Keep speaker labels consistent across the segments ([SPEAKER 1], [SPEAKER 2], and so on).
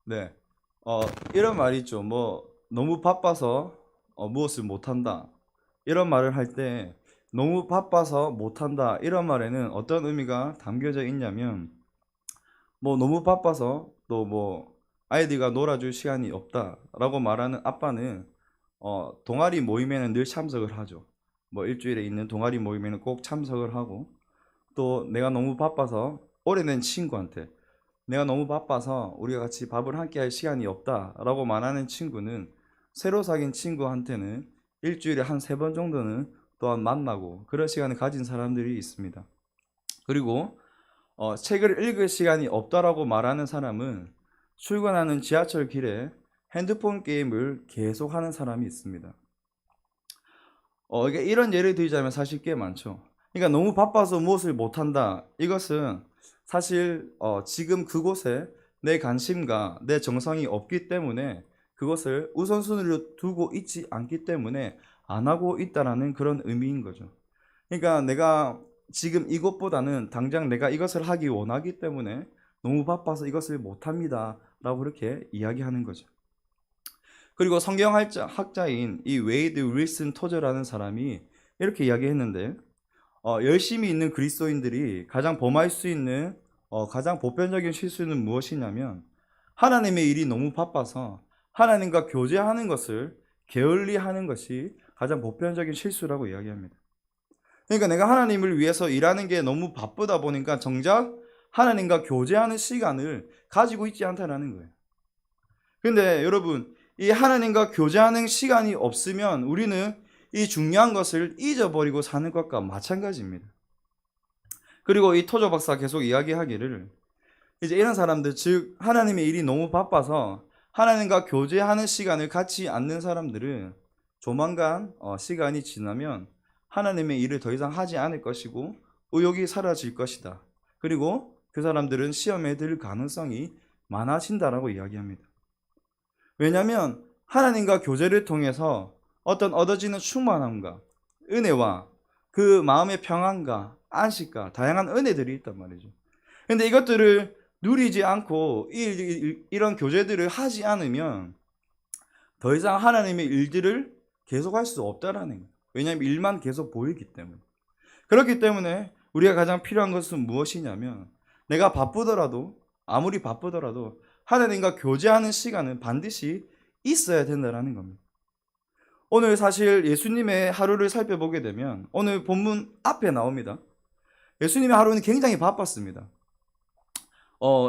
[SPEAKER 1] 네. 어, 이런 말이 있죠. 너무 바빠서 무엇을 못한다. 이런 말을 할 때, 너무 바빠서 못한다. 이런 말에는 어떤 의미가 담겨져 있냐면, 너무 바빠서 또 아이들과 놀아줄 시간이 없다라고 말하는 아빠는, 동아리 모임에는 늘 참석을 하죠. 일주일에 있는 동아리 모임에는 꼭 참석을 하고, 또 내가 너무 바빠서 오래된 친구한테 내가 너무 바빠서 우리가 같이 밥을 함께 할 시간이 없다라고 말하는 친구는 새로 사귄 친구한테는 일주일에 한 3번 정도는 또한 만나고 그런 시간을 가진 사람들이 있습니다. 그리고 책을 읽을 시간이 없다라고 말하는 사람은 출근하는 지하철 길에 핸드폰 게임을 계속하는 사람이 있습니다. 이런 예를 들자면 사실 꽤 많죠. 그러니까 너무 바빠서 무엇을 못한다. 이것은 사실 지금 그곳에 내 관심과 내 정성이 없기 때문에 그것을 우선순위로 두고 있지 않기 때문에 안 하고 있다라는 그런 의미인 거죠. 그러니까 내가 지금 이것보다는 당장 내가 이것을 하기 원하기 때문에 너무 바빠서 이것을 못합니다 라고 그렇게 이야기하는 거죠. 그리고 성경학자인 이 웨이드 윌슨 토저라는 사람이 이렇게 이야기했는데, 열심히 있는 그리스도인들이 가장 범할 수 있는 가장 보편적인 실수는 무엇이냐면, 하나님의 일이 너무 바빠서 하나님과 교제하는 것을 게을리하는 것이 가장 보편적인 실수라고 이야기합니다. 그러니까 내가 하나님을 위해서 일하는 게 너무 바쁘다 보니까 정작 하나님과 교제하는 시간을 가지고 있지 않다는 거예요. 근데 여러분, 이 하나님과 교제하는 시간이 없으면 우리는 이 중요한 것을 잊어버리고 사는 것과 마찬가지입니다. 그리고 이 토조 박사 계속 이야기하기를, 이제 이런 사람들, 즉 하나님의 일이 너무 바빠서 하나님과 교제하는 시간을 갖지 않는 사람들은 조만간 시간이 지나면 하나님의 일을 더 이상 하지 않을 것이고 의욕이 사라질 것이다. 그리고 그 사람들은 시험에 들 가능성이 많아진다라고 이야기합니다. 왜냐하면 하나님과 교제를 통해서 어떤 얻어지는 충만함과 은혜와 그 마음의 평안과 안식과 다양한 은혜들이 있단 말이죠. 근데 이것들을 누리지 않고 이런 교제들을 하지 않으면 더 이상 하나님의 일들을 계속할 수 없다라는 거예요. 왜냐하면 일만 계속 보이기 때문에. 그렇기 때문에 우리가 가장 필요한 것은 무엇이냐면, 내가 바쁘더라도, 아무리 바쁘더라도 하나님과 교제하는 시간은 반드시 있어야 된다는 겁니다. 오늘 사실 예수님의 하루를 살펴보게 되면 오늘 본문 앞에 나옵니다. 예수님의 하루는 굉장히 바빴습니다.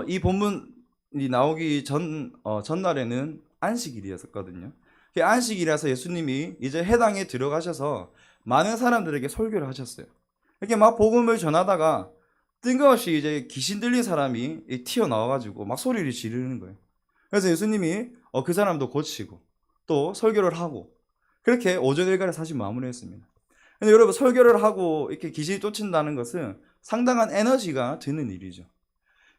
[SPEAKER 1] 이 본문이 나오기 전날에는 안식일이었거든요. 안식일이라서 예수님이 이제 해당에 들어가셔서 많은 사람들에게 설교를 하셨어요. 이렇게 막 복음을 전하다가 뜬금없이 이제 귀신 들린 사람이 튀어나와가지고 막 소리를 지르는 거예요. 그래서 예수님이 그 사람도 고치고 또 설교를 하고 그렇게 오전 일과를 사실 마무리했습니다. 근데 여러분, 설교를 하고 이렇게 귀신이 쫓는다는 것은 상당한 에너지가 드는 일이죠.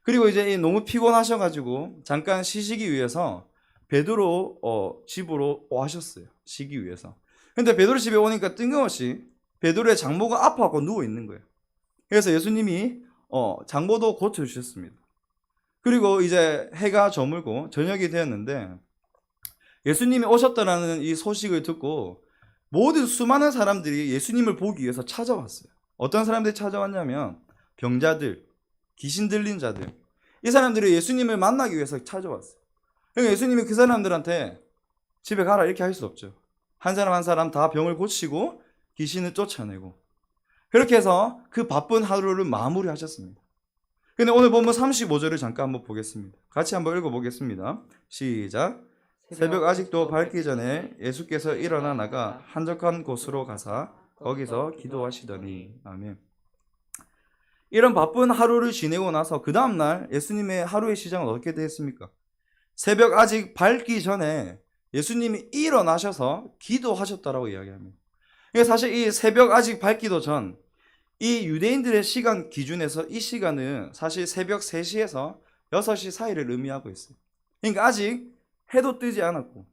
[SPEAKER 1] 그리고 이제 너무 피곤하셔가지고 잠깐 쉬시기 위해서 베드로 집으로 오셨어요. 쉬기 위해서. 근데 베드로 집에 오니까 뜬금없이 베드로의 장모가 아파하고 누워 있는 거예요. 그래서 예수님이 장모도 고쳐주셨습니다. 그리고 이제 해가 저물고 저녁이 되었는데 예수님이 오셨다라는 이 소식을 듣고 모든 수많은 사람들이 예수님을 보기 위해서 찾아왔어요. 어떤 사람들이 찾아왔냐면 병자들, 귀신 들린 자들, 이 사람들이 예수님을 만나기 위해서 찾아왔어요. 그러니까 예수님이 그 사람들한테 집에 가라 이렇게 할 수 없죠. 한 사람 한 사람 다 병을 고치고 귀신을 쫓아내고 그렇게 해서 그 바쁜 하루를 마무리하셨습니다. 근데 오늘 본문 35절을 잠깐 한번 보겠습니다. 같이 한번 읽어보겠습니다. 시작. 새벽 아직도 밝기 전에 예수께서 일어나 나가 한적한 곳으로 가사 거기서 기도하시더니. 아멘. 이런 바쁜 하루를 지내고 나서 그 다음날 예수님의 하루의 시작은 어떻게 되었습니까? 새벽 아직 밝기 전에 예수님이 일어나셔서 기도하셨다라고 이야기합니다. 사실 이 새벽 아직 밝기도 전, 이 유대인들의 시간 기준에서 이 시간은 사실 새벽 3시에서 6시 사이를 의미하고 있어요. 그러니까 아직 해도 뜨지 않았고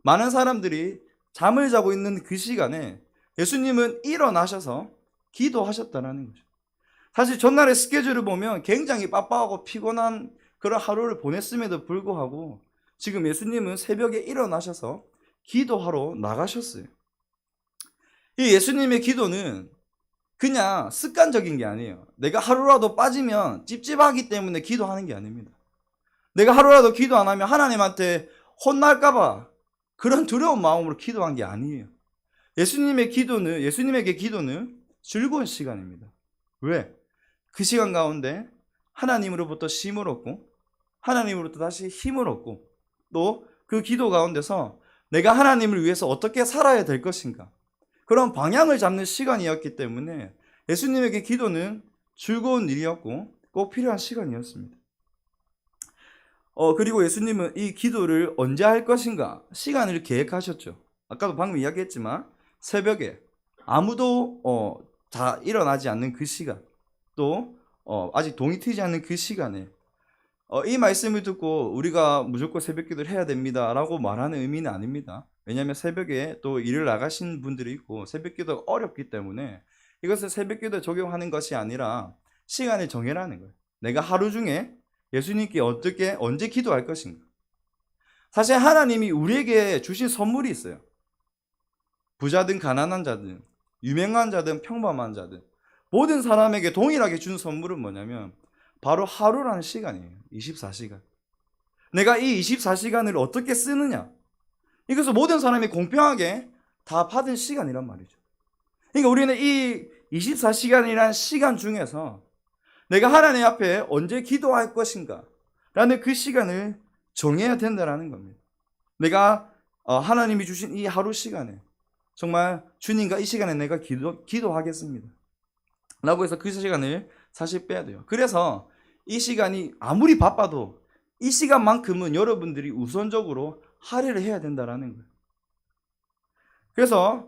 [SPEAKER 1] 많은 사람들이 잠을 자고 있는 그 시간에 예수님은 일어나셔서 기도하셨다는 거죠. 사실 전날의 스케줄을 보면 굉장히 빡빡하고 피곤한 그런 하루를 보냈음에도 불구하고 지금 예수님은 새벽에 일어나셔서 기도하러 나가셨어요. 이 예수님의 기도는 그냥 습관적인 게 아니에요. 내가 하루라도 빠지면 찝찝하기 때문에 기도하는 게 아닙니다. 내가 하루라도 기도 안 하면 하나님한테 혼날까봐 그런 두려운 마음으로 기도한 게 아니에요. 예수님에게 기도는 즐거운 시간입니다. 왜? 그 시간 가운데 하나님으로부터 쉼을 얻고, 하나님으로부터 다시 힘을 얻고, 또 그 기도 가운데서 내가 하나님을 위해서 어떻게 살아야 될 것인가, 그런 방향을 잡는 시간이었기 때문에 예수님에게 기도는 즐거운 일이었고 꼭 필요한 시간이었습니다. 그리고 예수님은 이 기도를 언제 할 것인가 시간을 계획하셨죠. 아까도 방금 이야기했지만 새벽에 아무도 다 일어나지 않는 그 시간, 또 아직 동이 트지 않는 그 시간에 이 말씀을 듣고 우리가 무조건 새벽 기도를 해야 됩니다 라고 말하는 의미는 아닙니다. 왜냐하면 새벽에 또 일을 나가신 분들이 있고 새벽 기도가 어렵기 때문에 이것을 새벽 기도에 적용하는 것이 아니라 시간을 정해라는 거예요. 내가 하루 중에 예수님께 언제 기도할 것인가. 사실 하나님이 우리에게 주신 선물이 있어요. 부자든 가난한 자든 유명한 자든 평범한 자든 모든 사람에게 동일하게 준 선물은 뭐냐면 바로 하루라는 시간이에요. 24시간. 내가 이 24시간을 어떻게 쓰느냐, 이것을 모든 사람이 공평하게 다 받은 시간이란 말이죠. 그러니까 우리는 이 24시간이라는 시간 중에서 내가 하나님 앞에 언제 기도할 것인가 라는 그 시간을 정해야 된다는 겁니다. 내가 하나님이 주신 이 하루 시간에 정말 주님과 이 시간에 내가 기도하겠습니다 라고 해서 그 시간을 사실 빼야 돼요. 그래서 이 시간이 아무리 바빠도 이 시간만큼은 여러분들이 우선적으로 할애를 해야 된다는 거예요. 그래서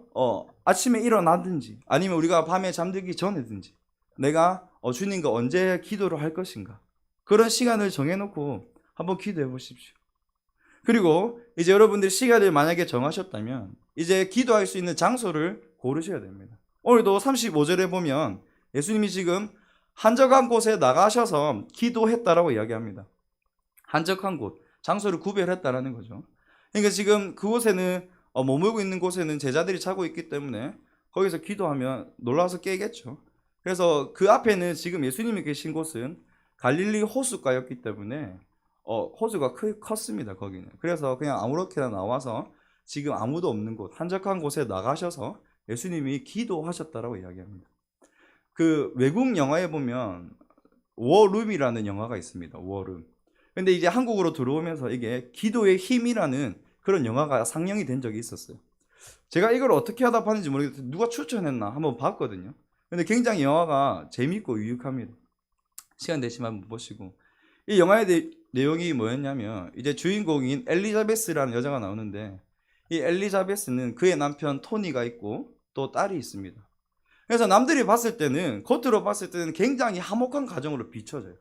[SPEAKER 1] 아침에 일어나든지 아니면 우리가 밤에 잠들기 전에든지 내가 주님과 언제 기도를 할 것인가, 그런 시간을 정해놓고 한번 기도해 보십시오. 그리고 이제 여러분들이 시간을 만약에 정하셨다면 이제 기도할 수 있는 장소를 고르셔야 됩니다. 오늘도 35절에 보면 예수님이 지금 한적한 곳에 나가셔서 기도했다라고 이야기합니다. 한적한 곳, 장소를 구별했다라는 거죠. 그러니까 지금 그곳에는 머물고 있는 곳에는 제자들이 자고 있기 때문에 거기서 기도하면 놀라서 깨겠죠. 그래서 그 앞에는 지금 예수님이 계신 곳은 갈릴리 호숫가였기 때문에 호수가 컸습니다. 거기는. 그래서 그냥 아무렇게나 나와서 지금 아무도 없는 곳, 한적한 곳에 나가셔서 예수님이 기도하셨다라고 이야기합니다. 그 외국 영화에 보면 워룸이라는 영화가 있습니다. 워룸. 근데 이제 한국으로 들어오면서 이게 기도의 힘이라는 그런 영화가 상영이 된 적이 있었어요. 제가 이걸 어떻게 하다 봤는지 모르겠어요. 누가 추천했나 한번 봤거든요. 근데 굉장히 영화가 재밌고 유익합니다. 시간 되시면 한번 보시고. 이 영화의 내용이 뭐였냐면 이제 주인공인 엘리자베스라는 여자가 나오는데 이 엘리자베스는 그의 남편 토니가 있고 또 딸이 있습니다. 그래서 남들이 봤을 때는, 겉으로 봤을 때는 굉장히 화목한 가정으로 비춰져요.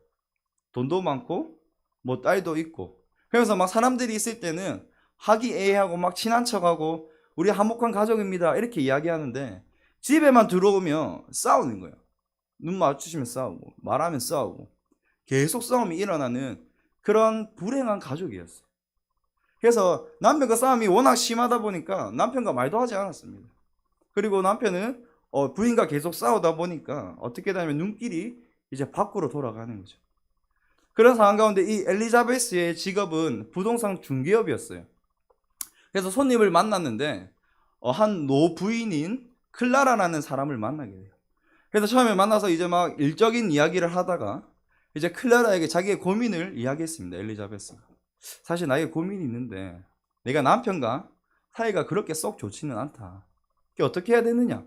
[SPEAKER 1] 돈도 많고 뭐 딸도 있고. 그래서 막 사람들이 있을 때는 화기애애하고 막 친한 척하고 우리 화목한 가족입니다 이렇게 이야기하는데 집에만 들어오면 싸우는 거예요. 눈 마주치면 싸우고 말하면 싸우고 계속 싸움이 일어나는 그런 불행한 가족이었어요. 그래서 남편과 싸움이 워낙 심하다 보니까 남편과 말도 하지 않았습니다. 그리고 남편은 부인과 계속 싸우다 보니까 어떻게 되냐면 눈길이 이제 밖으로 돌아가는 거죠. 그런 상황 가운데 이 엘리자베스의 직업은 부동산 중개업이었어요. 그래서 손님을 만났는데 한 노부인인 클라라라는 사람을 만나게 돼요. 그래서 처음에 만나서 이제 막 일적인 이야기를 하다가 이제 클라라에게 자기의 고민을 이야기했습니다. 엘리자베스가. 사실 나에게 고민이 있는데 내가 남편과 사이가 그렇게 썩 좋지는 않다. 이게 어떻게 해야 되느냐?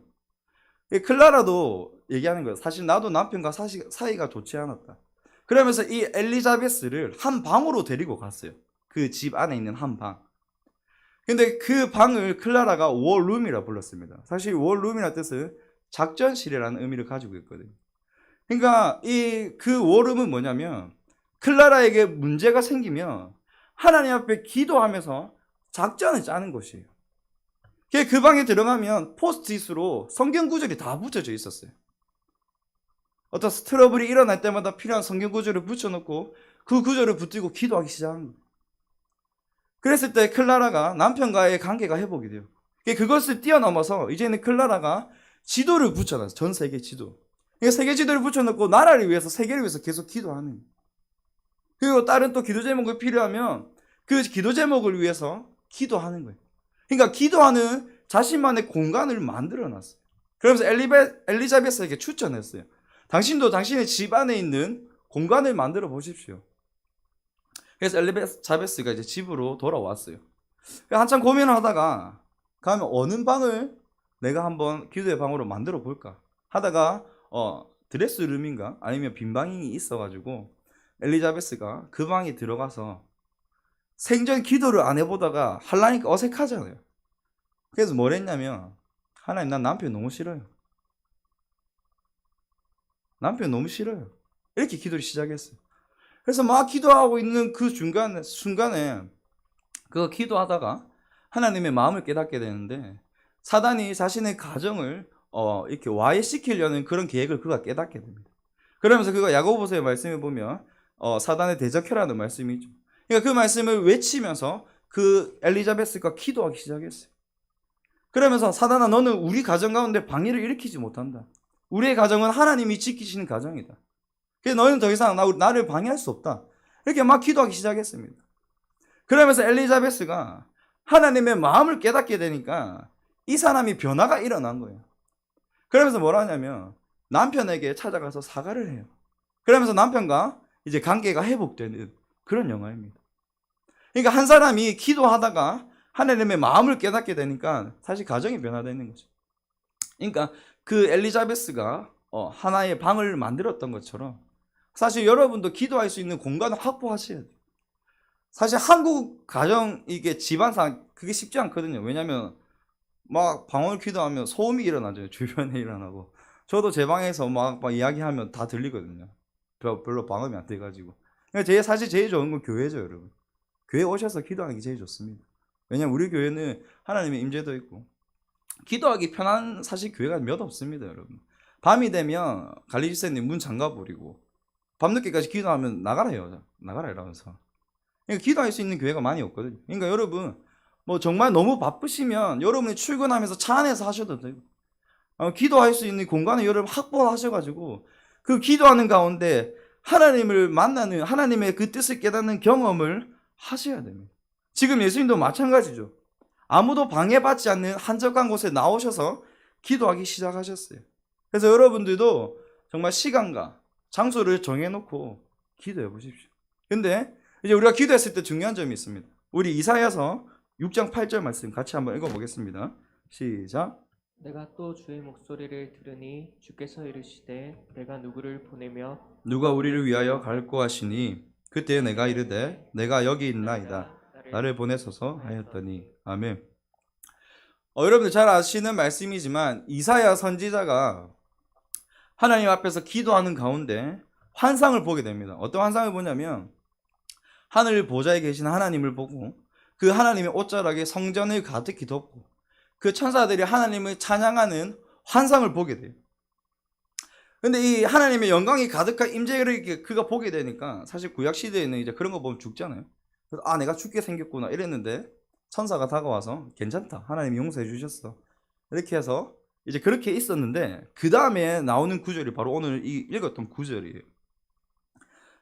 [SPEAKER 1] 클라라도 얘기하는 거예요. 사실 나도 남편과 사이가 좋지 않았다. 그러면서 이 엘리자베스를 한 방으로 데리고 갔어요. 그 집 안에 있는 한 방. 근데 그 방을 클라라가 워룸이라 불렀습니다. 사실 워룸이라는 뜻은 작전실이라는 의미를 가지고 있거든요. 그러니까 그 워룸은 뭐냐면 클라라에게 문제가 생기면 하나님 앞에 기도하면서 작전을 짜는 곳이에요. 그 방에 들어가면 포스트잇으로 성경 구절이 다 붙여져 있었어요. 어떤 트러블이 일어날 때마다 필요한 성경 구절을 붙여놓고 그 구절을 붙들고 기도하기 시작한 거예요. 그랬을 때 클라라가 남편과의 관계가 회복이 돼요. 그것을 뛰어넘어서 이제는 클라라가 지도를 붙여놨어요. 전 세계 지도. 그러니까 세계 지도를 붙여놓고 나라를 위해서, 세계를 위해서 계속 기도하는 거예요. 그리고 다른 또 기도 제목이 필요하면 그 기도 제목을 위해서 기도하는 거예요. 그러니까 기도하는 자신만의 공간을 만들어 놨어요. 그러면서 엘리자베스에게 추천했어요. 당신도 당신의 집 안에 있는 공간을 만들어 보십시오. 그래서 엘리자베스가 이제 집으로 돌아왔어요. 한참 고민을 하다가 가면 어느 방을 내가 한번 기도의 방으로 만들어 볼까 하다가 드레스룸인가 아니면 빈 방이 있어가지고 엘리자베스가 그 방에 들어가서 생전 기도를 안 해보다가 하려니까 어색하잖아요. 그래서 뭘 했냐면, 하나님, 난 남편 너무 싫어요. 남편 너무 싫어요. 이렇게 기도를 시작했어요. 그래서 막 기도하고 있는 그 순간에 그거 기도하다가 하나님의 마음을 깨닫게 되는데, 사단이 자신의 가정을 이렇게 와해시키려는 그런 계획을 그가 깨닫게 됩니다. 그러면서 그가 야고보서의 말씀에 보면 사단의 대적해라는 말씀이 있죠. 그러니까 그 말씀을 외치면서 그 엘리자베스가 기도하기 시작했어요. 그러면서 사단아, 너는 우리 가정 가운데 방해를 일으키지 못한다. 우리의 가정은 하나님이 지키시는 가정이다. 그래서 너희는 더 이상 나를 방해할 수 없다. 이렇게 막 기도하기 시작했습니다. 그러면서 엘리자베스가 하나님의 마음을 깨닫게 되니까 이 사람이 변화가 일어난 거예요. 그러면서 뭐라 하냐면 남편에게 찾아가서 사과를 해요. 그러면서 남편과 이제 관계가 회복되는 그런 영화입니다. 그러니까 한 사람이 기도하다가 하나님의 마음을 깨닫게 되니까 사실 가정이 변화되는 거죠. 그러니까 그 엘리자베스가 하나의 방을 만들었던 것처럼 사실 여러분도 기도할 수 있는 공간을 확보하셔야 돼요. 사실 한국 가정 이게 집안상 그게 쉽지 않거든요. 왜냐면 막 방언을 기도하면 소음이 일어나죠. 주변에 일어나고. 저도 제 방에서 막 이야기하면 다 들리거든요. 별로 방음이 안 돼가지고. 그러니까 사실 제일 좋은 건 교회죠, 여러분. 교회 오셔서 기도하는 게 제일 좋습니다. 왜냐면 우리 교회는 하나님의 임재도 있고 기도하기 편한 사실 교회가 몇 없습니다, 여러분. 밤이 되면 관리집사님 문 잠가버리고 밤늦게까지 기도하면 나가라요. 나가라 이러면서. 그러니까 기도할 수 있는 교회가 많이 없거든요. 그러니까 여러분 뭐 정말 너무 바쁘시면 여러분이 출근하면서 차 안에서 하셔도 되고 기도할 수 있는 공간을 여러분 확보하셔가지고 그 기도하는 가운데 하나님을 만나는 하나님의 그 뜻을 깨닫는 경험을 하셔야 됩니다. 지금 예수님도 마찬가지죠. 아무도 방해받지 않는 한적한 곳에 나오셔서 기도하기 시작하셨어요. 그래서 여러분들도 정말 시간과 장소를 정해놓고 기도해 보십시오. 근데 이제 우리가 기도했을 때 중요한 점이 있습니다. 우리 이사야서 6장 8절 말씀 같이 한번 읽어보겠습니다. 시작.
[SPEAKER 2] 내가 또 주의 목소리를 들으니 주께서 이르시되 내가 누구를 보내며
[SPEAKER 1] 누가 우리를 위하여 갈고 하시니 그때 내가 이르되 내가 여기 있나이다. 나를 보내소서 하였더니. 아멘. 여러분들 잘 아시는 말씀이지만 이사야 선지자가 하나님 앞에서 기도하는 가운데 환상을 보게 됩니다. 어떤 환상을 보냐면 하늘 보좌에 계신 하나님을 보고 그 하나님의 옷자락에 성전을 가득히 덮고 그 천사들이 하나님을 찬양하는 환상을 보게 돼요. 근데 이 하나님의 영광이 가득한 임재를 그가 보게 되니까 사실 구약 시대에는 이제 그런 거 보면 죽잖아요. 그래서 내가 죽게 생겼구나 이랬는데 천사가 다가와서 괜찮다. 하나님이 용서해 주셨어. 이렇게 해서 이제 그렇게 있었는데 그 다음에 나오는 구절이 바로 오늘 읽었던 구절이에요.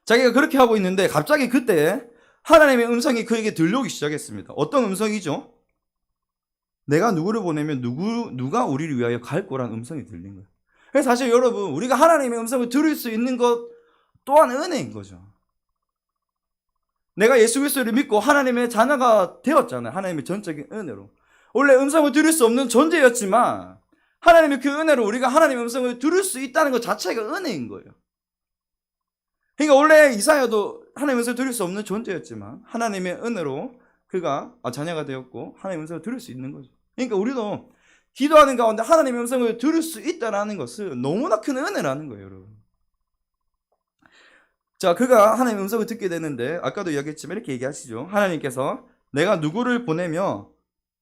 [SPEAKER 1] 자기가 그렇게 하고 있는데 갑자기 그때 하나님의 음성이 그에게 들려오기 시작했습니다. 어떤 음성이죠? 내가 누구를 보내면 누가 우리를 위하여 갈 거라는 음성이 들린 거예요. 그래서 사실 여러분 우리가 하나님의 음성을 들을 수 있는 것 또한 은혜인 거죠. 내가 예수 그리스도를 믿고 하나님의 자녀가 되었잖아요. 하나님의 전적인 은혜로. 원래 음성을 들을 수 없는 존재였지만 하나님의 그 은혜로 우리가 하나님의 음성을 들을 수 있다는 것 자체가 은혜인 거예요. 그러니까 원래 이사야도 하나님의 음성을 들을 수 없는 존재였지만 하나님의 은혜로 그가 자녀가 되었고 하나님의 음성을 들을 수 있는 거죠. 그러니까 우리도 기도하는 가운데 하나님의 음성을 들을 수 있다는 것은 너무나 큰 은혜라는 거예요, 여러분. 자, 그가 하나님의 음성을 듣게 되는데 아까도 이야기했지만 이렇게 얘기하시죠. 하나님께서 내가 누구를 보내며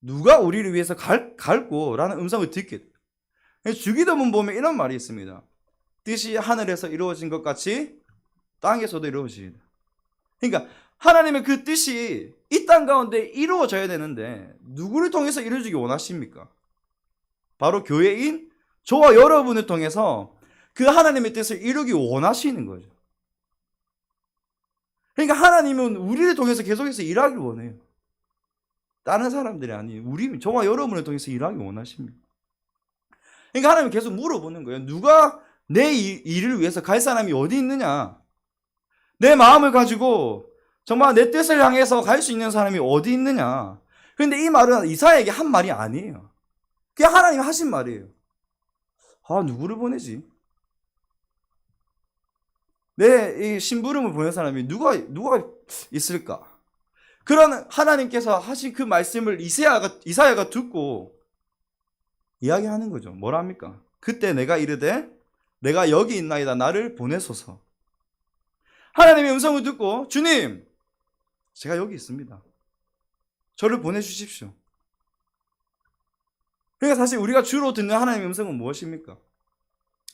[SPEAKER 1] 누가 우리를 위해서 갈고 라는 음성을 듣게 돼요. 주기도문 보면 이런 말이 있습니다. 뜻이 하늘에서 이루어진 것 같이 땅에서도 이루어지다. 그러니까 하나님의 그 뜻이 이 땅 가운데 이루어져야 되는데 누구를 통해서 이루어지기 원하십니까? 바로 교회인 저와 여러분을 통해서 그 하나님의 뜻을 이루기 원하시는 거죠. 그러니까 하나님은 우리를 통해서 계속해서 일하길 원해요. 다른 사람들이 아니에요. 저와 여러분을 통해서 일하기 원하십니다. 그러니까 하나님은 계속 물어보는 거예요. 누가 내 일을 위해서 갈 사람이 어디 있느냐? 내 마음을 가지고 정말 내 뜻을 향해서 갈 수 있는 사람이 어디 있느냐? 그런데 이 말은 이사야에게 한 말이 아니에요. 그냥 하나님이 하신 말이에요. 누구를 보내지? 내 이 심부름을 보낸 사람이 누가 있을까? 그런 하나님께서 하신 그 말씀을 이사야가 듣고 이야기하는 거죠. 뭐랍니까? 그때 내가 이르되 내가 여기 있나이다 나를 보내소서. 하나님의 음성을 듣고 주님 제가 여기 있습니다. 저를 보내주십시오. 그러니까 사실 우리가 주로 듣는 하나님의 음성은 무엇입니까?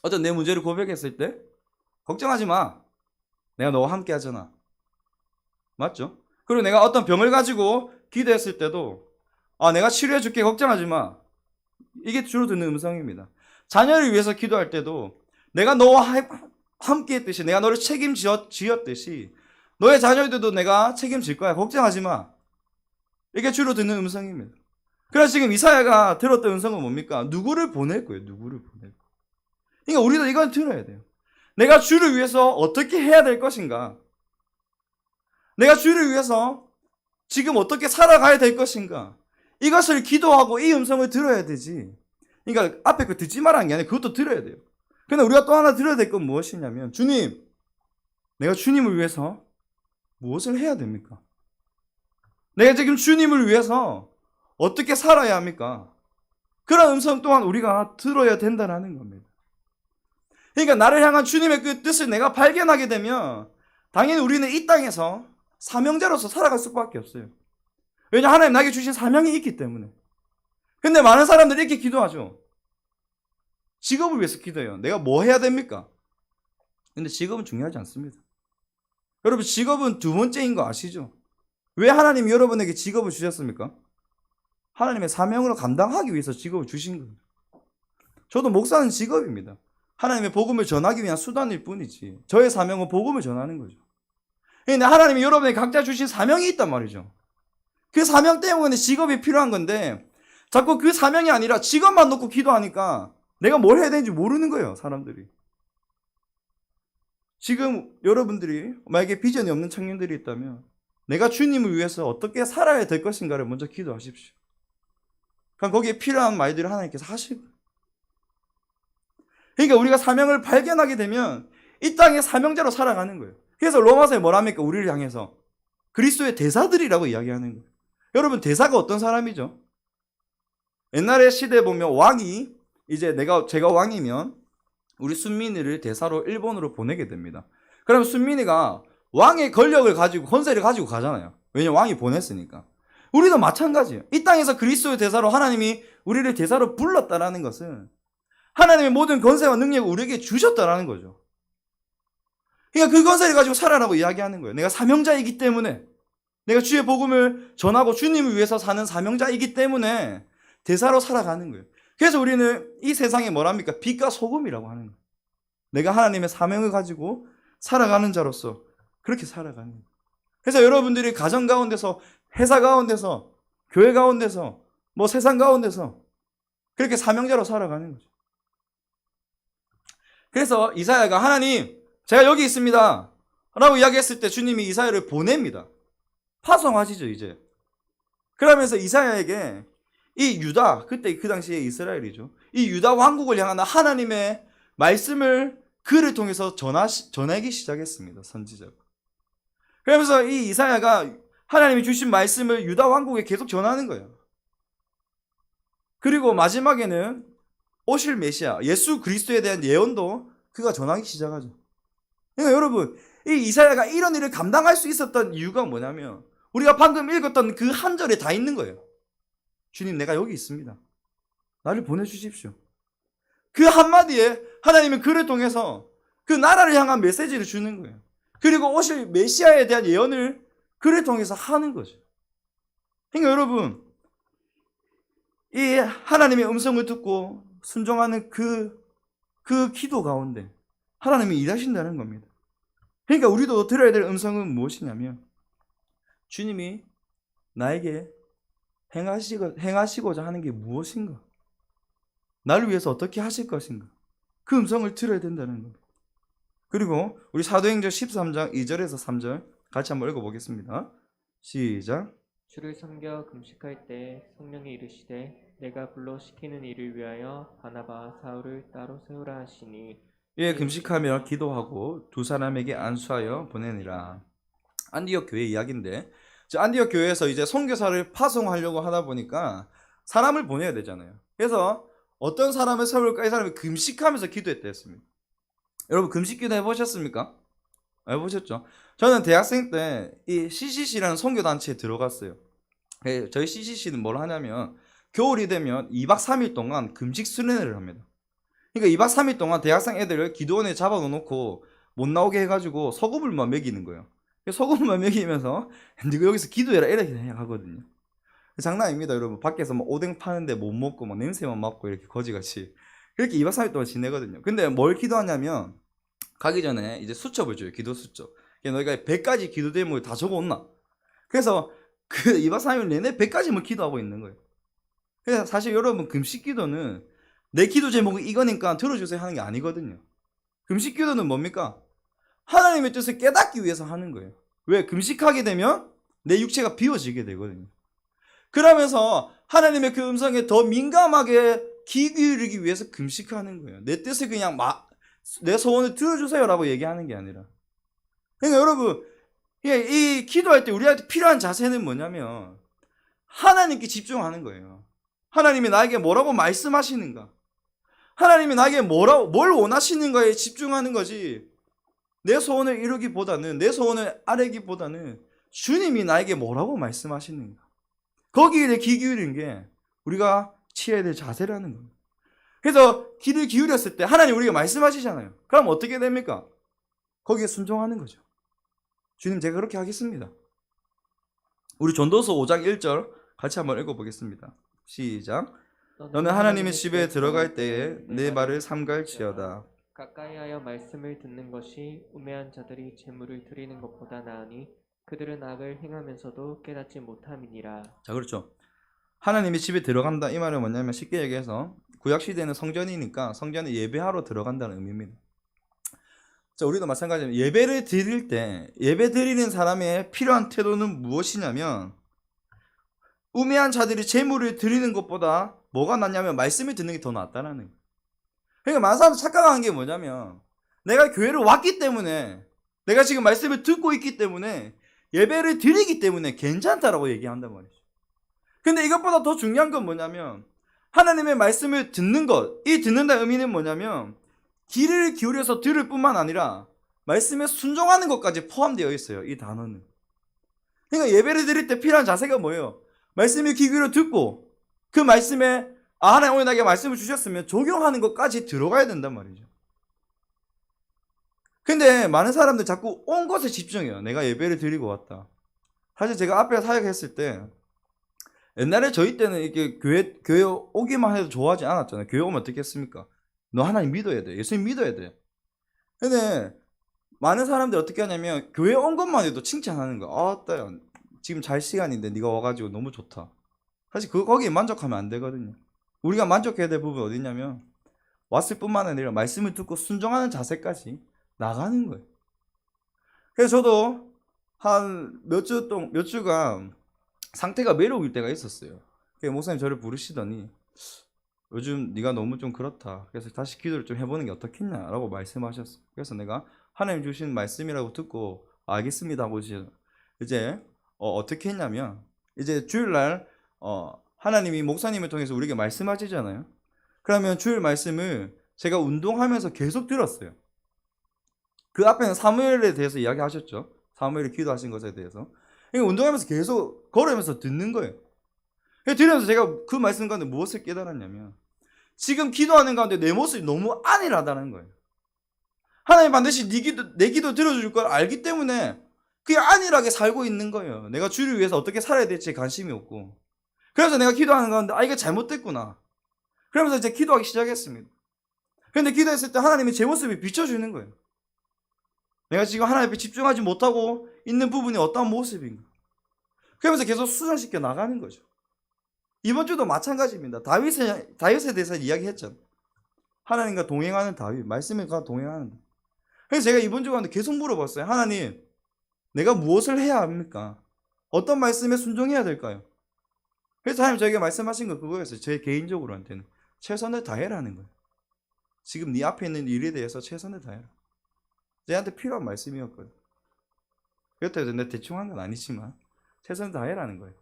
[SPEAKER 1] 어떤 내 문제를 고백했을 때 걱정하지 마. 내가 너와 함께 하잖아. 맞죠? 그리고 내가 어떤 병을 가지고 기도했을 때도 내가 치료해 줄게 걱정하지 마. 이게 주로 듣는 음성입니다. 자녀를 위해서 기도할 때도 내가 너와 함께 했듯이 내가 너를 책임지었듯이 너의 자녀들도 내가 책임질 거야. 걱정하지 마. 이게 주로 듣는 음성입니다. 그래서 지금 이사야가 들었던 음성은 뭡니까? 누구를 보낼 거예요. 누구를 보낼 거예요. 그러니까 우리도 이건 들어야 돼요. 내가 주를 위해서 어떻게 해야 될 것인가? 내가 주를 위해서 지금 어떻게 살아가야 될 것인가? 이것을 기도하고 이 음성을 들어야 되지. 그러니까 앞에 거 듣지 말라는 게 아니라 그것도 들어야 돼요. 근데 우리가 또 하나 들어야 될 건 무엇이냐면 주님, 내가 주님을 위해서 무엇을 해야 됩니까? 내가 지금 주님을 위해서 어떻게 살아야 합니까? 그런 음성 또한 우리가 들어야 된다는 겁니다. 그러니까 나를 향한 주님의 그 뜻을 내가 발견하게 되면 당연히 우리는 이 땅에서 사명자로서 살아갈 수밖에 없어요. 왜냐하면 하나님 나에게 주신 사명이 있기 때문에. 근데 많은 사람들이 이렇게 기도하죠. 직업을 위해서 기도해요. 내가 뭐 해야 됩니까? 근데 직업은 중요하지 않습니다. 여러분 직업은 두 번째인 거 아시죠? 왜 하나님이 여러분에게 직업을 주셨습니까? 하나님의 사명으로 감당하기 위해서 직업을 주신 거예요. 저도 목사는 직업입니다. 하나님의 복음을 전하기 위한 수단일 뿐이지 저의 사명은 복음을 전하는 거죠. 근데 하나님이 여러분에게 각자 주신 사명이 있단 말이죠. 그 사명 때문에 직업이 필요한 건데 자꾸 그 사명이 아니라 직업만 놓고 기도하니까 내가 뭘 해야 되는지 모르는 거예요. 사람들이. 지금 여러분들이 만약에 비전이 없는 청년들이 있다면 내가 주님을 위해서 어떻게 살아야 될 것인가를 먼저 기도하십시오. 그럼 거기에 필요한 말들을 하나님께서 하실 거예요. 그러니까 우리가 사명을 발견하게 되면 이 땅의 사명자로 살아가는 거예요. 그래서 로마서에 뭐랍니까? 우리를 향해서 그리스도의 대사들이라고 이야기하는 거예요. 여러분 대사가 어떤 사람이죠? 옛날의 시대에 보면 왕이 이제 제가 왕이면 우리 순민이를 대사로 일본으로 보내게 됩니다. 그러면 순민이가 왕의 권력을 가지고 권세를 가지고 가잖아요. 왜냐면 왕이 보냈으니까. 우리도 마찬가지예요. 이 땅에서 그리스도의 대사로 하나님이 우리를 대사로 불렀다라는 것은 하나님의 모든 권세와 능력을 우리에게 주셨다라는 거죠. 그러니까 그 권세를 가지고 살아라고 이야기하는 거예요. 내가 사명자이기 때문에 내가 주의 복음을 전하고 주님을 위해서 사는 사명자이기 때문에 대사로 살아가는 거예요. 그래서 우리는 이 세상에 뭐랍니까? 빛과 소금이라고 하는 거예요. 내가 하나님의 사명을 가지고 살아가는 자로서 그렇게 살아가는 거예요. 그래서 여러분들이 가정 가운데서 회사 가운데서 교회 가운데서 뭐 세상 가운데서 그렇게 사명자로 살아가는 거죠. 그래서 이사야가 하나님 제가 여기 있습니다 라고 이야기했을 때 주님이 이사야를 보냅니다. 파송하시죠 이제. 그러면서 이사야에게 이 유다, 그때 그 당시에 이스라엘이죠. 이 유다 왕국을 향한 하나님의 말씀을 그를 통해서 전하기 시작했습니다. 선지자가. 그러면서 이 이사야가 하나님이 주신 말씀을 유다 왕국에 계속 전하는 거예요. 그리고 마지막에는 오실 메시아, 예수 그리스도에 대한 예언도 그가 전하기 시작하죠. 그러니까 여러분, 이 이사야가 이런 일을 감당할 수 있었던 이유가 뭐냐면 우리가 방금 읽었던 그 한 절에 다 있는 거예요. 주님 내가 여기 있습니다. 나를 보내주십시오. 그 한마디에 하나님은 그를 통해서 그 나라를 향한 메시지를 주는 거예요. 그리고 오실 메시아에 대한 예언을 그를 통해서 하는 거죠. 그러니까 여러분, 이 하나님의 음성을 듣고 순종하는 그 기도 가운데 하나님이 일하신다는 겁니다. 그러니까 우리도 들어야 될 음성은 무엇이냐면 주님이 나에게 행하시고자 하는 게 무엇인가? 나를 위해서 어떻게 하실 것인가? 그 음성을 들어야 된다는 겁니다. 그리고 우리 사도행전 13장 2절에서 3절 같이 한번 읽어보겠습니다. 시작.
[SPEAKER 2] 주를 섬겨 금식할 때 성령이 이르시되 내가 불러 시키는 일을 위하여 바나바 사울을 따로 세우라 하시니
[SPEAKER 1] 예, 금식하며 기도하고 두 사람에게 안수하여 보내니라. 안디옥 교회 이야기인데, 안디옥 교회에서 이제 선교사를 파송하려고 하다 보니까 사람을 보내야 되잖아요. 그래서 어떤 사람을 세울까? 이 사람이 금식하면서 기도했다 했습니다. 여러분 금식 기도 해보셨습니까? 해보셨죠? 저는 대학생 때 이 CCC라는 선교 단체에 들어갔어요. 저희 CCC는 뭘 하냐면 겨울이 되면 2박 3일 동안 금식 수련회를 합니다. 그러니까 2박 3일 동안 대학생 애들을 기도원에 잡아놓고 못 나오게 해가지고 소금을만 먹이는 거예요. 소금만 먹이면서 네가 여기서 기도해라 이렇게 하거든요. 장난 아닙니다, 여러분. 밖에서 막 오뎅 파는데 못 먹고 막 냄새만 맡고 이렇게 거지같이 그렇게 2박 3일 동안 지내거든요. 근데 뭘 기도하냐면 가기 전에 이제 수첩을 줘요. 기도 수첩. 너희가 100가지 기도 제목을 다 적어온나? 그래서 그 2박 3일 내내 100가지만 기도하고 있는 거예요. 그래서 사실 여러분 금식 기도는 내 기도 제목이 이거니까 들어주세요 하는 게 아니거든요. 금식 기도는 뭡니까? 하나님의 뜻을 깨닫기 위해서 하는 거예요. 왜? 금식하게 되면 내 육체가 비워지게 되거든요. 그러면서 하나님의 그 음성에 더 민감하게 귀 기울이기 위해서 금식하는 거예요. 내 뜻을 그냥 내 소원을 들어주세요라고 얘기하는 게 아니라. 그러니까 여러분, 이 기도할 때 우리한테 필요한 자세는 뭐냐면 하나님께 집중하는 거예요. 하나님이 나에게 뭐라고 말씀하시는가? 하나님이 나에게 뭘 원하시는가에 집중하는 거지. 내 소원을 이루기보다는, 내 소원을 아뢰기보다는 주님이 나에게 뭐라고 말씀하시는가? 거기에 귀 기울이는 게 우리가 취해야 될 자세라는 겁니다. 그래서 귀를 기울였을 때 하나님 우리가 말씀하시잖아요. 그럼 어떻게 됩니까? 거기에 순종하는 거죠. 주님 제가 그렇게 하겠습니다. 우리 전도서 5장 1절 같이 한번 읽어보겠습니다. 시작. 너는 하나님의 집에 들어갈 때에 내 말을 삼갈지어다.
[SPEAKER 2] 가까이하여 말씀을 듣는 것이 우매한 자들이 재물을 드리는 것보다 나으니 그들은 악을 행하면서도 깨닫지 못함이니라.
[SPEAKER 1] 자, 그렇죠. 하나님의 집에 들어간다 이 말은 뭐냐면 쉽게 얘기해서 구약시대는 성전이니까 성전에 예배하러 들어간다는 의미입니다. 자, 우리도 마찬가지로 예배를 드릴 때 예배 드리는 사람의 필요한 태도는 무엇이냐면 우매한 자들이 재물을 드리는 것보다 뭐가 낫냐면 말씀을 듣는 게 더 낫다라는 거예요. 그러니까 많은 사람들이 착각하는 게 뭐냐면 내가 교회를 왔기 때문에 내가 지금 말씀을 듣고 있기 때문에 예배를 드리기 때문에 괜찮다라고 얘기한단 말이죠. 근데 이것보다 더 중요한 건 뭐냐면 하나님의 말씀을 듣는 것, 이 듣는다는 의미는 뭐냐면 귀를 기울여서 들을 뿐만 아니라 말씀에 순종하는 것까지 포함되어 있어요. 이 단어는. 그러니까 예배를 드릴 때 필요한 자세가 뭐예요? 말씀을 귀 기울여 듣고 그 말씀에 하나님 오늘 나에게 말씀을 주셨으면 적용하는 것까지 들어가야 된단 말이죠. 근데 많은 사람들 자꾸 온 것에 집중해요. 내가 예배를 드리고 왔다. 사실 제가 앞에 사역했을 때 옛날에 저희 때는 이렇게 교회 오기만 해도 좋아하지 않았잖아요. 교회 오면 어떻게 했습니까? 너 하나님 믿어야 돼. 예수님 믿어야 돼. 근데 많은 사람들이 어떻게 하냐면 교회 온 것만 해도 칭찬하는 거. 아따 지금 잘 시간인데 네가 와가지고 너무 좋다. 사실 거기에 만족하면 안 되거든요. 우리가 만족해야 될 부분은 어디냐면 왔을 뿐만 아니라 말씀을 듣고 순종하는 자세까지 나가는 거예요. 그래서 저도 한 몇 주간 상태가 매력일 때가 있었어요. 그래서 목사님 저를 부르시더니 요즘 네가 너무 좀 그렇다. 그래서 다시 기도를 좀 해보는 게 어떻겠냐라고 말씀하셨어요. 그래서 내가 하나님 주신 말씀이라고 듣고 알겠습니다 하고 이제 어떻게 했냐면 이제 주일날 하나님이 목사님을 통해서 우리에게 말씀하시잖아요. 그러면 주일 말씀을 제가 운동하면서 계속 들었어요. 그 앞에는 사무엘에 대해서 이야기하셨죠. 사무엘이 기도하신 것에 대해서. 그러니까 운동하면서 계속 걸으면서 듣는 거예요. 들으면서 제가 그 말씀 가운데 무엇을 깨달았냐면 지금 기도하는 가운데 내 모습이 너무 안일하다는 거예요. 하나님 반드시 내 기도 들어줄 걸 알기 때문에 그게 안일하게 살고 있는 거예요. 내가 주를 위해서 어떻게 살아야 될지 관심이 없고. 그래서 내가 기도하는 가운데 이거 잘못됐구나. 그러면서 이제 기도하기 시작했습니다. 그런데 기도했을 때 하나님이 제 모습을 비춰주는 거예요. 내가 지금 하나님 앞에 집중하지 못하고 있는 부분이 어떤 모습인가. 그러면서 계속 수정시켜 나가는 거죠. 이번 주도 마찬가지입니다. 다윗에 대해서 이야기했잖아요. 하나님과 동행하는 다윗, 말씀과 동행하는 다윗. 그래서 제가 이번 주 가운데 계속 물어봤어요. 하나님, 내가 무엇을 해야 합니까? 어떤 말씀에 순종해야 될까요? 그래서 하나님 저에게 말씀하신 건 그거였어요. 제 개인적으로한테는 최선을 다해라는 거예요. 지금 네 앞에 있는 일에 대해서 최선을 다해라. 제한테 필요한 말씀이었거든요. 그렇다고 해서 내가 대충 한 건 아니지만 최선을 다해라는 거예요.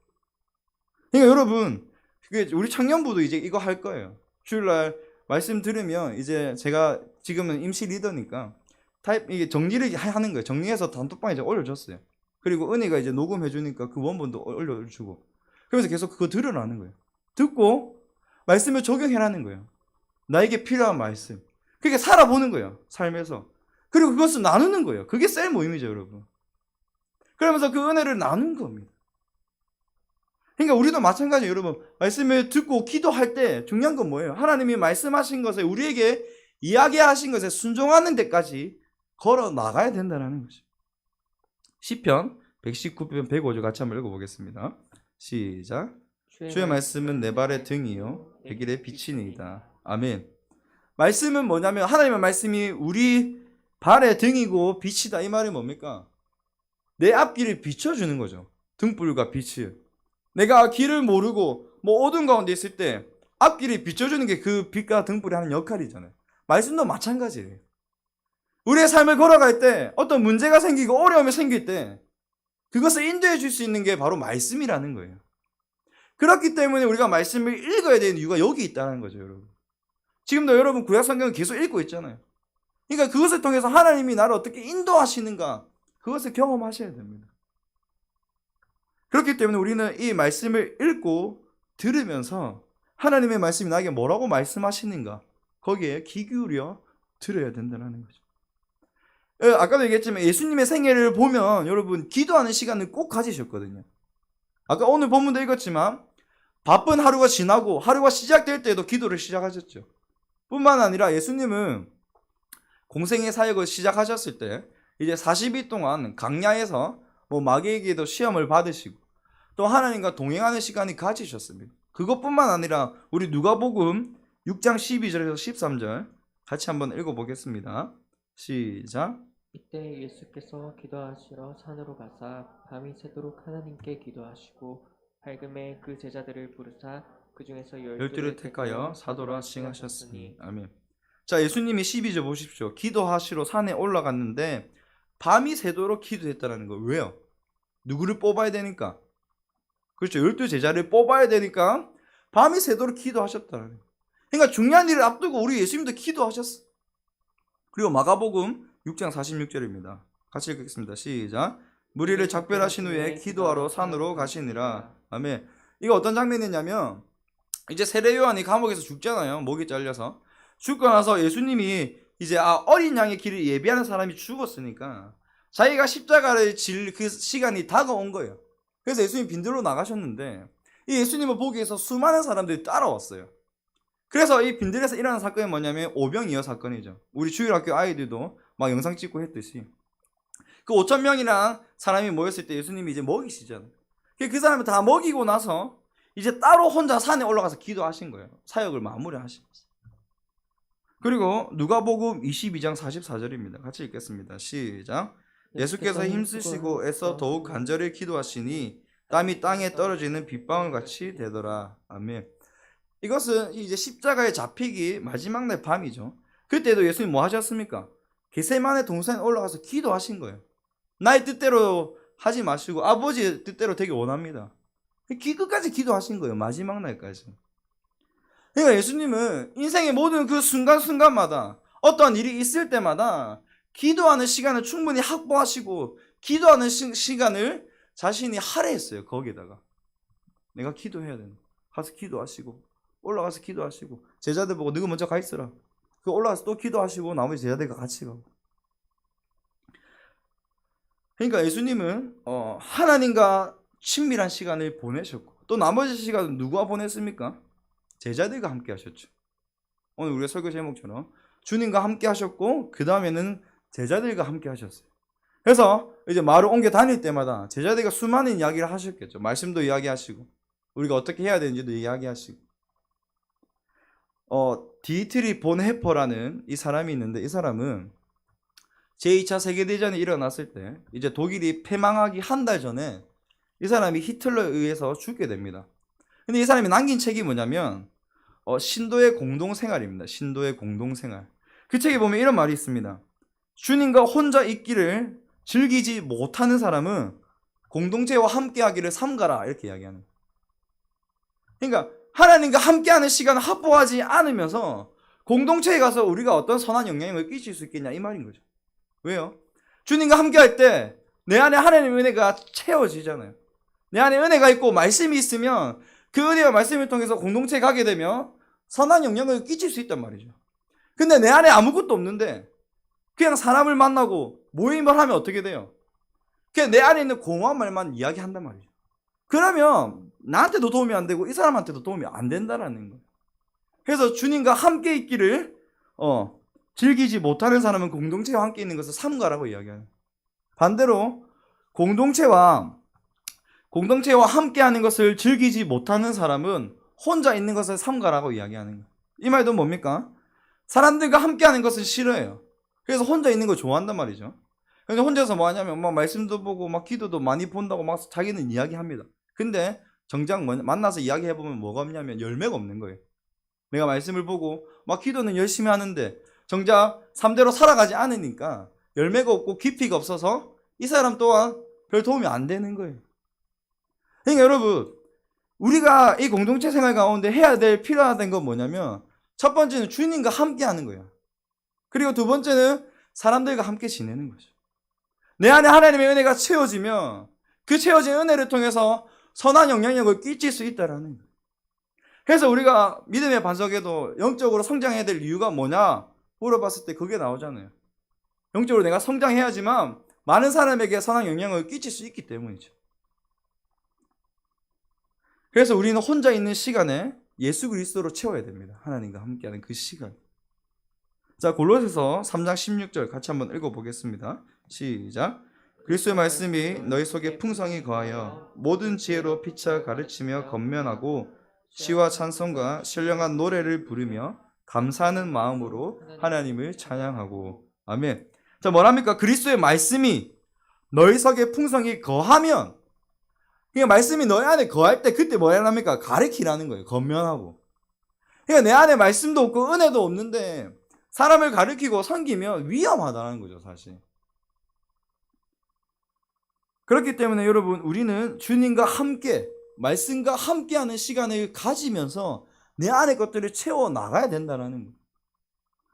[SPEAKER 1] 그러니까 여러분, 우리 청년부도 이제 이거 할 거예요. 주일날 말씀 들으면 이제 제가 지금은 임시 리더니까 이게 정리를 하는 거예요. 정리해서 단톡방에 이제 올려줬어요. 그리고 은희가 이제 녹음해주니까 그 원본도 올려주고. 그러면서 계속 그거 들으라는 거예요. 듣고 말씀을 적용해라는 거예요. 나에게 필요한 말씀. 그게 살아보는 거예요. 삶에서. 그리고 그것을 나누는 거예요. 그게 셀 모임이죠, 여러분. 그러면서 그 은혜를 나눈 겁니다. 그러니까 우리도 마찬가지예요, 여러분. 말씀을 듣고 기도할 때 중요한 건 뭐예요? 하나님이 말씀하신 것에 우리에게 이야기하신 것에 순종하는 데까지 걸어 나가야 된다는 거죠. 시편 119편 105절 같이 한번 읽어보겠습니다. 시작. 주의 말씀은 내 발의 등이요 내 길의 빛이니이다. 아멘. 말씀은 뭐냐면 하나님의 말씀이 우리 발의 등이고 빛이다. 이 말이 뭡니까? 내 앞길을 비춰주는 거죠. 등불과 빛을. 내가 길을 모르고 어두운 가운데 있을 때 앞길을 비춰주는 게 그 빛과 등불이 하는 역할이잖아요. 말씀도 마찬가지예요. 우리의 삶을 걸어갈 때 어떤 문제가 생기고 어려움이 생길 때 그것을 인도해 줄 수 있는 게 바로 말씀이라는 거예요. 그렇기 때문에 우리가 말씀을 읽어야 되는 이유가 여기 있다는 거죠, 여러분. 지금도 여러분 구약 성경을 계속 읽고 있잖아요. 그러니까 그것을 통해서 하나님이 나를 어떻게 인도하시는가 그것을 경험하셔야 됩니다. 그렇기 때문에 우리는 이 말씀을 읽고 들으면서 하나님의 말씀이 나에게 뭐라고 말씀하시는가 거기에 귀 기울여 들어야 된다는 거죠. 아까도 얘기했지만 예수님의 생애를 보면 여러분 기도하는 시간을 꼭 가지셨거든요. 아까 오늘 본문도 읽었지만 바쁜 하루가 지나고 하루가 시작될 때에도 기도를 시작하셨죠. 뿐만 아니라 예수님은 공생의 사역을 시작하셨을 때 이제 40일 동안 강야에서 마귀에게도 시험을 받으시고 또 하나님과 동행하는 시간이 가지셨습니다. 그것뿐만 아니라 우리 누가복음 6장 12절에서 13절 같이 한번 읽어보겠습니다. 시작.
[SPEAKER 2] 이때 예수께서 기도하시러 산으로 가사 밤이 새도록 하나님께 기도하시고 밝음에 그 제자들을 부르사 그 중에서
[SPEAKER 1] 열두를 택하여 사도라 칭하셨으니. 아멘. 자, 예수님이 12절 보십시오. 기도하시러 산에 올라갔는데 밤이 새도록 기도했다는 거. 왜요? 누구를 뽑아야 되니까? 그렇죠. 12제자를 뽑아야 되니까 밤이 새도록 기도하셨다는 거예요. 그러니까 중요한 일을 앞두고 우리 예수님도 기도하셨어. 그리고 마가복음 6장 46절입니다. 같이 읽겠습니다. 시작. 무리를 작별하신 후에 기도하러 산으로 가시니라. 아멘. 이거 어떤 장면이냐면 이제 세례 요한이 감옥에서 죽잖아요. 목이 잘려서. 죽고 나서 예수님이 이제 어린 양의 길을 예비하는 사람이 죽었으니까 자기가 십자가를 질 그 시간이 다가온 거예요. 그래서 예수님이 빈들로 나가셨는데 이 예수님을 보기 위해서 수많은 사람들이 따라왔어요. 그래서 이 빈들에서 일어난 사건이 뭐냐면 오병이어 사건이죠. 우리 주일학교 아이들도 막 영상 찍고 했듯이 그 5,000명이랑 사람이 모였을 때 예수님이 이제 먹이시잖아요. 그 사람을 다 먹이고 나서 이제 따로 혼자 산에 올라가서 기도하신 거예요. 사역을 마무리하시면서. 그리고 누가복음 22장 44절입니다. 같이 읽겠습니다. 시작. 예수께서 힘쓰시고 애써 더욱 간절히 기도하시니 땀이 땅에 떨어지는 빗방울 같이 되더라. 아멘. 이것은 이제 십자가에 잡히기 마지막 날 밤이죠. 그때도 예수님 뭐 하셨습니까? 겟세마네 동산에 올라가서 기도하신 거예요. 나의 뜻대로 하지 마시고 아버지의 뜻대로 되기 원합니다. 끝까지 기도하신 거예요. 마지막 날까지. 그러니까 예수님은 인생의 모든 그 순간순간마다 어떠한 일이 있을 때마다 기도하는 시간을 충분히 확보하시고 기도하는 시간을 자신이 할애했어요. 거기다가 내가 기도해야 된다. 가서 기도하시고 올라가서 기도하시고 제자들 보고 너가 먼저 가 있어라. 그 올라가서 또 기도하시고 나머지 제자들과 같이 가고. 그러니까 예수님은 하나님과 친밀한 시간을 보내셨고 또 나머지 시간은 누구와 보냈습니까? 제자들과 함께 하셨죠. 오늘 우리가 설교 제목처럼 주님과 함께 하셨고 그 다음에는 제자들과 함께 하셨어요. 그래서 이제 마을 옮겨 다닐 때마다 제자들과 수많은 이야기를 하셨겠죠. 말씀도 이야기하시고 우리가 어떻게 해야 되는지도 이야기하시고 디트리 본헤퍼라는 이 사람이 있는데 이 사람은 제2차 세계대전이 일어났을 때 이제 독일이 패망하기 한 달 전에 이 사람이 히틀러에 의해서 죽게 됩니다. 근데 이 사람이 남긴 책이 뭐냐면 신도의 공동생활입니다. 신도의 공동생활. 그 책에 보면 이런 말이 있습니다. 주님과 혼자 있기를 즐기지 못하는 사람은 공동체와 함께하기를 삼가라 이렇게 이야기하는 거예요. 그러니까 하나님과 함께하는 시간을 확보하지 않으면서 공동체에 가서 우리가 어떤 선한 영향을 끼칠 수 있겠냐 이 말인 거죠. 왜요? 주님과 함께할 때 내 안에 하나님의 은혜가 채워지잖아요. 내 안에 은혜가 있고 말씀이 있으면 그 은혜와 말씀을 통해서 공동체에 가게 되면 선한 영향을 끼칠 수 있단 말이죠. 근데 내 안에 아무것도 없는데 그냥 사람을 만나고 모임을 하면 어떻게 돼요? 그냥 내 안에 있는 공허한 말만 이야기한단 말이죠. 그러면 나한테도 도움이 안 되고 이 사람한테도 도움이 안 된다라는 거예요. 그래서 주님과 함께 있기를 즐기지 못하는 사람은 공동체와 함께 있는 것을 삼가라고 이야기하는 거예요. 반대로 공동체와 함께하는 것을 즐기지 못하는 사람은 혼자 있는 것을 삼가라고 이야기하는 거예요. 이 말도 뭡니까? 사람들과 함께하는 것은 싫어해요. 그래서 혼자 있는 걸 좋아한단 말이죠. 근데 혼자서 뭐 하냐면 막 말씀도 보고 막 기도도 많이 본다고 막 자기는 이야기합니다. 근데 정작 만나서 이야기해보면 뭐가 없냐면 열매가 없는 거예요. 내가 말씀을 보고 막 기도는 열심히 하는데 정작 3대로 살아가지 않으니까 열매가 없고 깊이가 없어서 이 사람 또한 별 도움이 안 되는 거예요. 그러니까 여러분 우리가 이 공동체 생활 가운데 해야 될 필요한 건 뭐냐면 첫 번째는 주님과 함께 하는 거예요. 그리고 두 번째는 사람들과 함께 지내는 거죠. 내 안에 하나님의 은혜가 채워지면 그 채워진 은혜를 통해서 선한 영향력을 끼칠 수 있다라는 거예요. 그래서 우리가 믿음의 반석에도 영적으로 성장해야 될 이유가 뭐냐 물어봤을 때 그게 나오잖아요. 영적으로 내가 성장해야지만 많은 사람에게 선한 영향을 끼칠 수 있기 때문이죠. 그래서 우리는 혼자 있는 시간에 예수 그리스도로 채워야 됩니다. 하나님과 함께하는 그 시간. 자, 골로새서 3장 16절 같이 한번 읽어보겠습니다. 시작. 그리스도의 말씀이 너희 속에 풍성히 거하여 모든 지혜로 피차 가르치며 건면하고 시와 찬송과 신령한 노래를 부르며 감사하는 마음으로 하나님을 찬양하고. 아멘. 자, 뭐랍니까? 그리스도의 말씀이 너희 속에 풍성히 거하면, 그러니까 말씀이 너희 안에 거할 때 그때 뭐 해야 합니까? 가르치라는 거예요. 건면하고. 그러니까 내 안에 말씀도 없고 은혜도 없는데 사람을 가르치고 섬기면 위험하다는 거죠, 사실. 그렇기 때문에 여러분, 우리는 주님과 함께, 말씀과 함께하는 시간을 가지면서 내 안의 것들을 채워 나가야 된다는 거예요.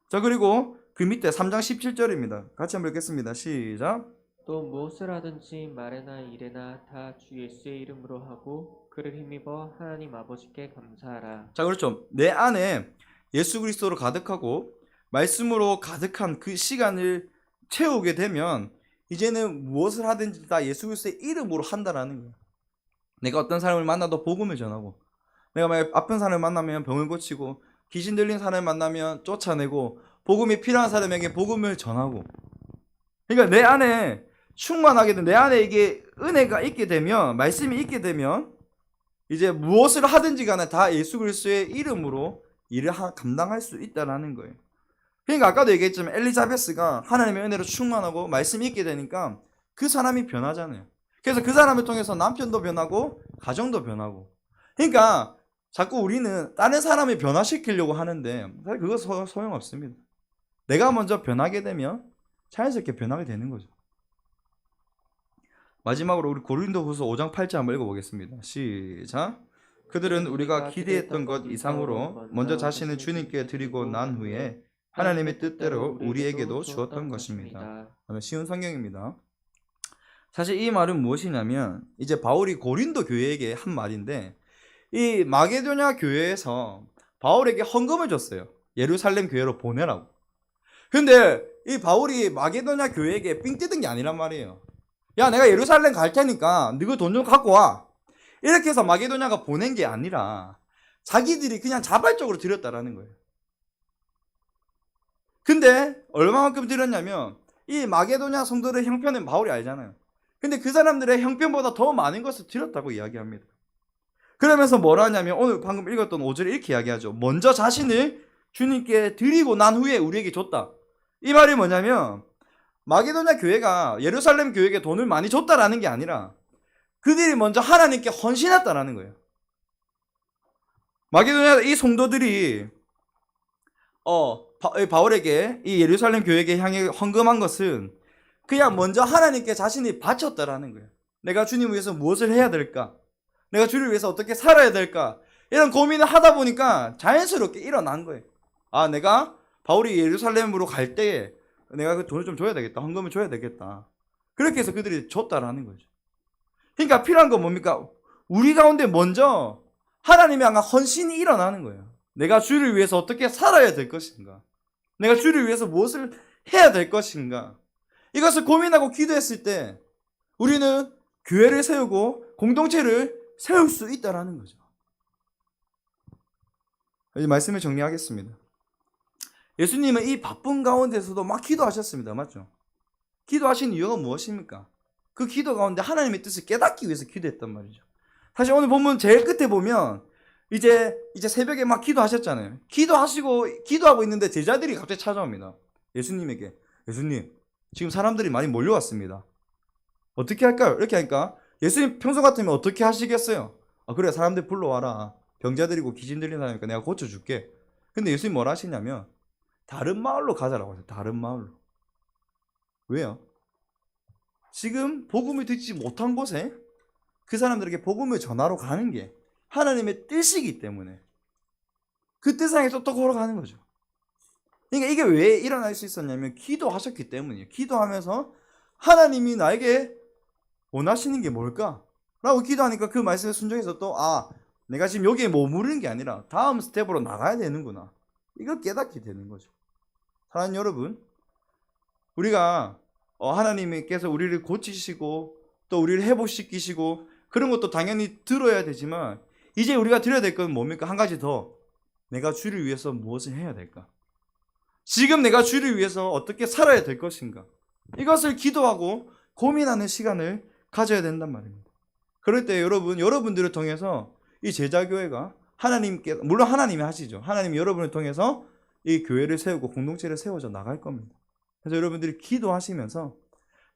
[SPEAKER 1] 자, 그리고 그 밑에 3장 17절입니다. 같이 한번 읽겠습니다. 시작.
[SPEAKER 2] 또 무엇을 하든지 말에나 일에나 다 주 예수의 이름으로 하고 그를 힘입어 하나님 아버지께 감사하라.
[SPEAKER 1] 자, 그렇죠. 내 안에 예수 그리스도로 가득하고 말씀으로 가득한 그 시간을 채우게 되면 이제는 무엇을 하든지 다 예수 그리스도의 이름으로 한다라는 거예요. 내가 어떤 사람을 만나도 복음을 전하고, 내가 만약 아픈 사람을 만나면 병을 고치고, 귀신 들린 사람을 만나면 쫓아내고, 복음이 필요한 사람에게 복음을 전하고. 그러니까 내 안에 충만하게 된, 내 안에 이게 은혜가 있게 되면, 말씀이 있게 되면 이제 무엇을 하든지 간에 다 예수 그리스도의 이름으로 일을 감당할 수 있다라는 거예요. 그러니까 아까도 얘기했지만 엘리자베스가 하나님의 은혜로 충만하고 말씀이 있게 되니까 그 사람이 변하잖아요. 그래서 그 사람을 통해서 남편도 변하고 가정도 변하고. 그러니까 자꾸 우리는 다른 사람을 변화시키려고 하는데 사실 그거 소용없습니다. 내가 먼저 변하게 되면 자연스럽게 변하게 되는 거죠. 마지막으로 우리 고린도후서 5장 8절 한번 읽어보겠습니다. 시작. 그들은 우리가 기대했던 것 이상으로 먼저 자신을 주님께 드리고 난 후에 하나님의 뜻대로 우리에게도 주었던 것입니다. 쉬운 성경입니다. 사실 이 말은 무엇이냐면 이제 바울이 고린도 교회에게 한 말인데, 이 마게도냐 교회에서 바울에게 헌금을 줬어요. 예루살렘 교회로 보내라고. 근데 이 바울이 마게도냐 교회에게 삥 뜯은 게 아니란 말이에요. 야, 내가 예루살렘 갈 테니까 너가 돈 좀 갖고 와. 이렇게 해서 마게도냐가 보낸 게 아니라 자기들이 그냥 자발적으로 드렸다라는 거예요. 근데 얼마만큼 드렸냐면 이 마게도냐 성도의 형편은 바울이 알잖아요. 근데 그 사람들의 형편보다 더 많은 것을 드렸다고 이야기합니다. 그러면서 뭐라 하냐면 오늘 방금 읽었던 5절에 이렇게 이야기하죠. 먼저 자신을 주님께 드리고 난 후에 우리에게 줬다. 이 말이 뭐냐면 마게도냐 교회가 예루살렘 교회에게 돈을 많이 줬다라는 게 아니라 그들이 먼저 하나님께 헌신했다라는 거예요. 마게도냐 이 성도들이 바울에게 이 예루살렘 교회에게 향해 헌금한 것은 그냥 먼저 하나님께 자신이 바쳤다라는 거예요. 내가 주님을 위해서 무엇을 해야 될까? 내가 주를 위해서 어떻게 살아야 될까? 이런 고민을 하다 보니까 자연스럽게 일어난 거예요. 아, 내가 바울이 예루살렘으로 갈 때에 내가 그 돈을 좀 줘야 되겠다. 헌금을 줘야 되겠다. 그렇게 해서 그들이 줬다라는 거죠. 그러니까 필요한 건 뭡니까? 우리 가운데 먼저 하나님의 향한 헌신이 일어나는 거예요. 내가 주를 위해서 어떻게 살아야 될 것인가? 내가 주를 위해서 무엇을 해야 될 것인가? 이것을 고민하고 기도했을 때 우리는 교회를 세우고 공동체를 세울 수 있다라는 거죠. 이제 말씀을 정리하겠습니다. 예수님은 이 바쁜 가운데서도 막 기도하셨습니다. 맞죠? 기도하신 이유가 무엇입니까? 그 기도 가운데 하나님의 뜻을 깨닫기 위해서 기도했단 말이죠. 사실 오늘 본문 제일 끝에 보면 이제 새벽에 막 기도하셨잖아요. 기도하고 있는데 제자들이 갑자기 찾아옵니다. 예수님에게. 예수님, 지금 사람들이 많이 몰려왔습니다. 어떻게 할까요? 이렇게 하니까 예수님 평소 같으면 어떻게 하시겠어요? 아, 그래, 사람들 불러와라. 병자 들이고 귀신 들린 사람이니까 내가 고쳐줄게. 근데 예수님 뭐라 하시냐면 다른 마을로 가자라고 하세요. 다른 마을로. 왜요? 지금 복음을 듣지 못한 곳에 그 사람들에게 복음을 전하러 가는 게 하나님의 뜻이기 때문에 그 뜻을 향해서 또 걸어가는 거죠. 그러니까 이게 왜 일어날 수 있었냐면 기도하셨기 때문이에요. 기도하면서 하나님이 나에게 원하시는 게 뭘까? 라고 기도하니까 그 말씀에 순종해서 또 내가 지금 여기에 머무르는 게 아니라 다음 스텝으로 나가야 되는구나. 이걸 깨닫게 되는 거죠. 사랑하는 여러분, 우리가 하나님께서 우리를 고치시고 또 우리를 회복시키시고 그런 것도 당연히 들어야 되지만 이제 우리가 들어야 될 건 뭡니까? 한 가지 더. 내가 주를 위해서 무엇을 해야 될까? 지금 내가 주를 위해서 어떻게 살아야 될 것인가? 이것을 기도하고 고민하는 시간을 가져야 된단 말입니다. 그럴 때 여러분들을 통해서 이 제자교회가 물론 하나님이 하시죠. 하나님이 여러분을 통해서 이 교회를 세우고 공동체를 세워져 나갈 겁니다. 그래서 여러분들이 기도하시면서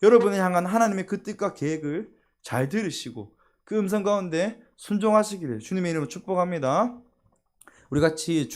[SPEAKER 1] 여러분을 향한 하나님의 그 뜻과 계획을 잘 들으시고 그 음성 가운데 순종하시기를 주님의 이름으로 축복합니다. 우리 같이